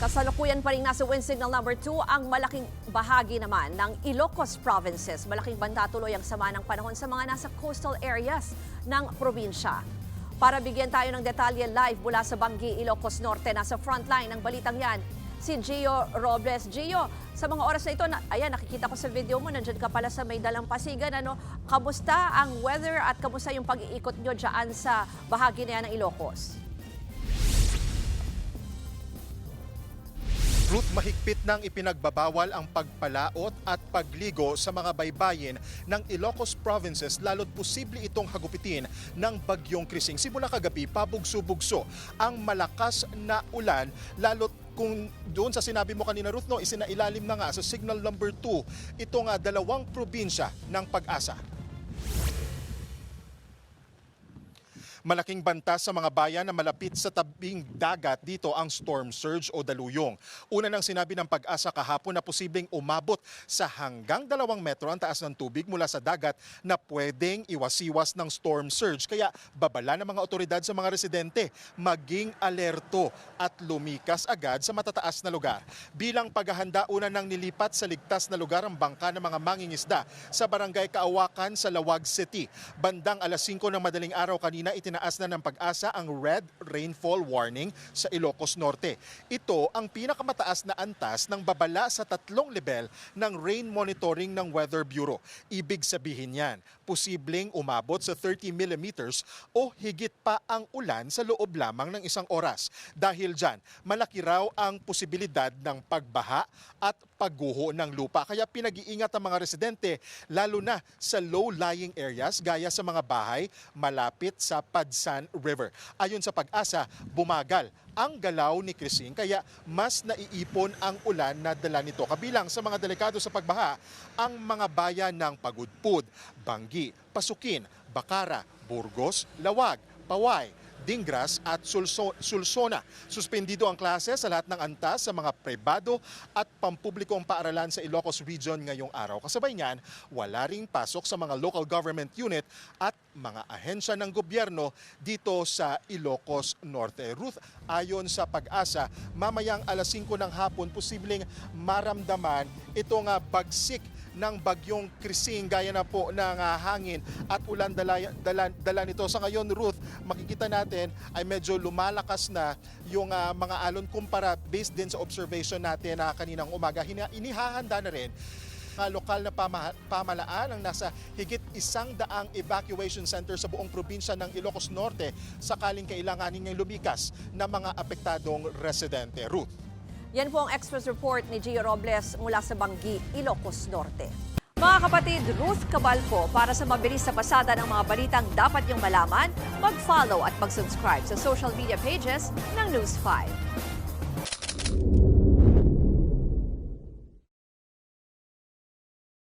Kasalukuyan pa rin nasa wind signal number 2 ang malaking bahagi naman ng Ilocos provinces. Malaking banta tuloy ang sama ng panahon sa mga nasa coastal areas ng probinsya. Para bigyan tayo ng detalye live mula sa Bangi, Ilocos Norte, nasa frontline ng balitang yan, si Gio Robles. Gio, sa mga oras na ito, ayan, nakikita ko sa video mo, nandyan ka pala sa may dalampasigan. Kamusta ang weather at kamusta yung pag-iikot nyo dyan sa bahagi na yan ng Ilocos? Ruth, mahigpit nang ipinagbabawal ang pagpalaot at pagligo sa mga baybayin ng Ilocos provinces lalo't posible itong hagupitin ng bagyong Krising. Simula kagabi, pabugso-bugso ang malakas na ulan lalo't kung doon sa sinabi mo kanina Ruth, isinailalim na nga sa signal number 2 itong dalawang probinsya ng Pag-asa. Malaking banta sa mga bayan na malapit sa tabing dagat dito ang storm surge o daluyong. Una nang sinabi ng Pag-asa kahapon na posibleng umabot sa hanggang 2 metro ang taas ng tubig mula sa dagat na pwedeng iwas-iwas ng storm surge. Kaya babala ng mga otoridad sa mga residente maging alerto at lumikas agad sa matataas na lugar. Bilang paghahanda, una nang nilipat sa ligtas na lugar ang bangka ng mga mangingisda sa barangay Kaawakan sa Lawag City. Bandang alas 5 ng madaling araw kanina, itinaas na ng Pag-asa ang red rainfall warning sa Ilocos Norte. Ito ang pinakamataas na antas ng babala sa 3 level ng rain monitoring ng Weather Bureau. Ibig sabihin yan, posibleng umabot sa 30 millimeters o higit pa ang ulan sa loob lamang ng 1 oras. Dahil dyan, malaki raw ang posibilidad ng pagbaha at pagguho ng lupa. Kaya pinag-iingat ang mga residente lalo na sa low-lying areas gaya sa mga bahay malapit sa Padsan River. Ayon sa Pag-asa, bumagal ang galaw ni Krising kaya mas naiipon ang ulan na dala nito. Kabilang sa mga delikado sa pagbaha, ang mga bayan ng Pagudpud, Bangi, Pasukin, Bacara, Burgos, Lawag, Paway, Dingras at Sulsona. Suspendido ang klase sa lahat ng antas sa mga pribado at pampublikong paaralan sa Ilocos Region ngayong araw. Kasabay niyan, wala ring pasok sa mga local government unit at mga ahensya ng gobyerno dito sa Ilocos Norte. Ruth, ayon sa Pag-asa, mamayang alas 5 ng hapon posibleng maramdaman itong bagsik ng bagyong Krising gaya na po ng hangin at ulan dala nito. Sa ngayon, Ruth, makikita natin ay medyo lumalakas na yung mga alon kumpara based din sa observation natin na kaninang umaga. Inihahanda na rin lokal na pamahalaan ang nasa higit 100 evacuation center sa buong probinsya ng Ilocos Norte sakaling kailanganin niyang lumikas ng mga apektadong residente. Ruth. Yan po ang Express Report ni Gio Robles mula sa Bangi, Ilocos Norte. Mga kapatid, Ruth Cabalco, para sa mabilis na pasada ng mga balitang dapat niyong malaman, mag-follow at mag-subscribe sa social media pages ng News 5.